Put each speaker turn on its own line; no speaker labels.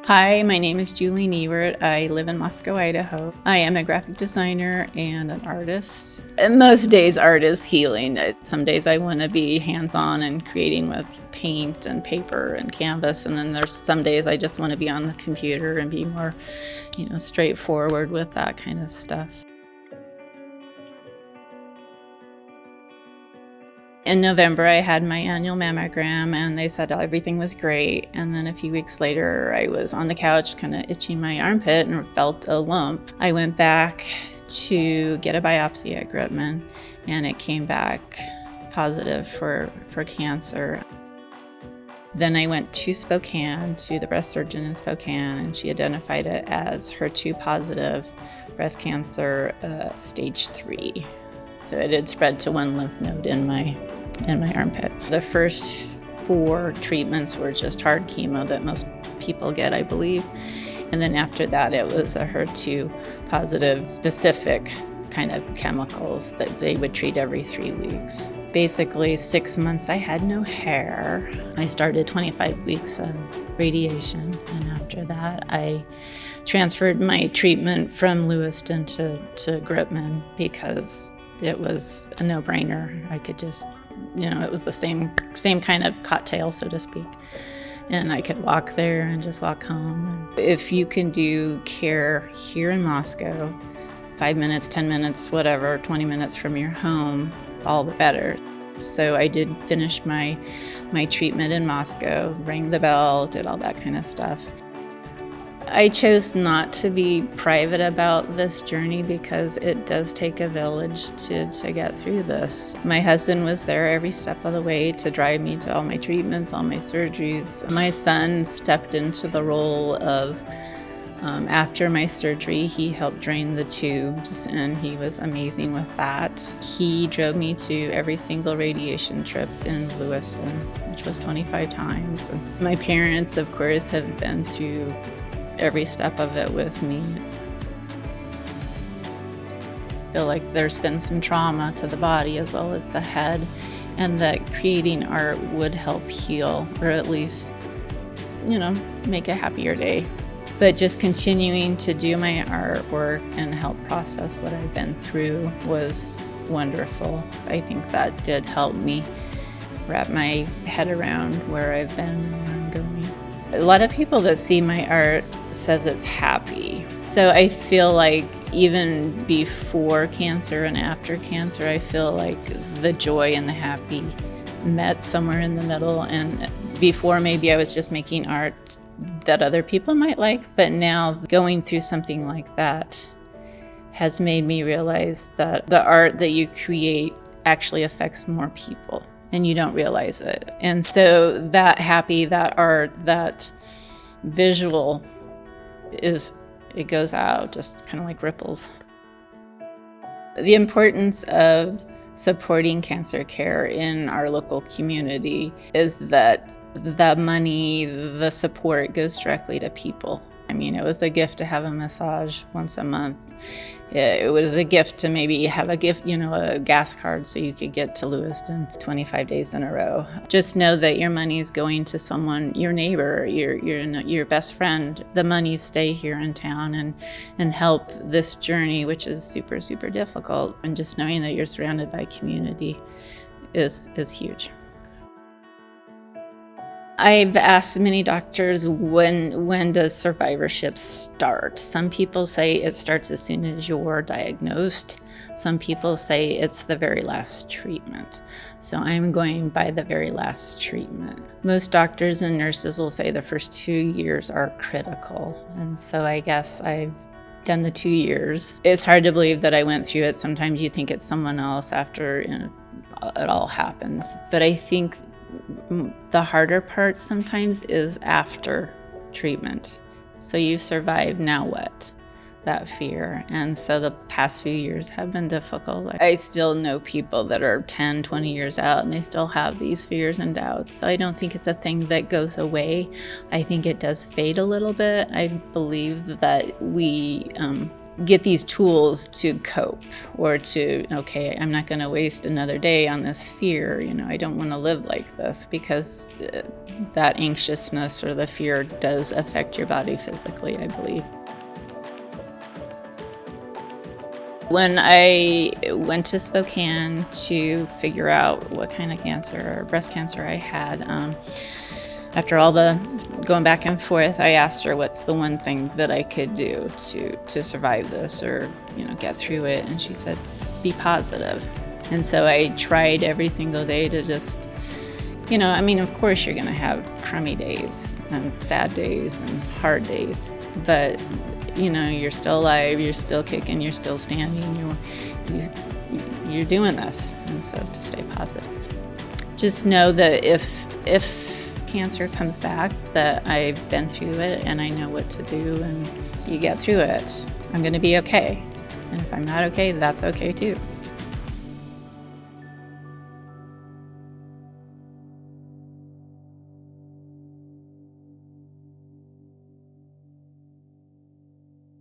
Hi, my name is Julene Ewert. I live in Moscow, Idaho. I am a graphic designer and an artist. And most days art is healing. Some days I want to be hands-on and creating with paint and paper and canvas, and then there's some days I just want to be on the computer and be more, straightforward with that kind of stuff. In November, I had my annual mammogram and they said everything was great. And then a few weeks later, I was on the couch kind of itching my armpit and felt a lump. I went back to get a biopsy at Gritman and it came back positive for cancer. Then I went to Spokane, to the breast surgeon in Spokane, and she identified it as HER2 positive breast cancer, stage 3. So it had spread to one lymph node in my armpit. The first 4 treatments were just hard chemo that most people get, I believe. And then after that, it was a HER2 positive specific kind of chemicals that they would treat every 3 weeks. Basically, 6 months I had no hair. I started 25 weeks of radiation, and after that, I transferred my treatment from Lewiston to Gritman because it was a no-brainer. I could just, it was the same kind of cocktail, so to speak. And I could walk there and just walk home. And if you can do care here in Moscow, 5 minutes, 10 minutes, whatever, 20 minutes from your home, all the better. So I did finish my treatment in Moscow, rang the bell, did all that kind of stuff. I chose not to be private about this journey because it does take a village to get through this. My husband was there every step of the way to drive me to all my treatments, all my surgeries. My son stepped into the role of, after my surgery, he helped drain the tubes and he was amazing with that. He drove me to every single radiation trip in Lewiston, which was 25 times. And my parents, of course, have been through every step of it with me. I feel like there's been some trauma to the body as well as the head, and that creating art would help heal, or at least, make a happier day. But just continuing to do my artwork and help process what I've been through was wonderful. I think that did help me wrap my head around where I've been and where I'm going. A lot of people that see my art says it's happy. So I feel like even before cancer and after cancer, I feel like the joy and the happy met somewhere in the middle. And before, maybe I was just making art that other people might like, but now going through something like that has made me realize that the art that you create actually affects more people. And you don't realize it. And so that happy, that art, that visual it goes out just kind of like ripples. The importance of supporting cancer care in our local community is that the money, the support goes directly to people. I mean, it was a gift to have a massage once a month. It was a gift to maybe have a gas card so you could get to Lewiston 25 days in a row. Just know that your money is going to someone, your neighbor, your best friend. The money stay here in town and help this journey, which is super, super difficult. And just knowing that you're surrounded by community is huge. I've asked many doctors, when does survivorship start? Some people say it starts as soon as you're diagnosed. Some people say it's the very last treatment. So I'm going by the very last treatment. Most doctors and nurses will say the first 2 years are critical. And so I guess I've done the 2 years. It's hard to believe that I went through it. Sometimes you think it's someone else after it all happens. But I think the harder part sometimes is after treatment. So you survive, now what? That fear. And so the past few years have been difficult. I still know people that are 10, 20 years out and they still have these fears and doubts. So I don't think it's a thing that goes away. I think it does fade a little bit. I believe that we get these tools to cope, or to, okay, I'm not going to waste another day on this fear. I don't want to live like this, because that anxiousness or the fear does affect your body physically, I believe. When I went to Spokane to figure out what kind of cancer, or breast cancer, I had, after all the going back and forth, I asked her what's the one thing that I could do to survive this, or get through it, and she said, be positive. And so I tried every single day to just, of course you're going to have crummy days and sad days and hard days, but you're still alive, you're still kicking, you're still standing, you're doing this. And so to stay positive. Just know that if cancer comes back, that I've been through it and I know what to do, and you get through it. I'm going to be okay. And if I'm not okay, that's okay too.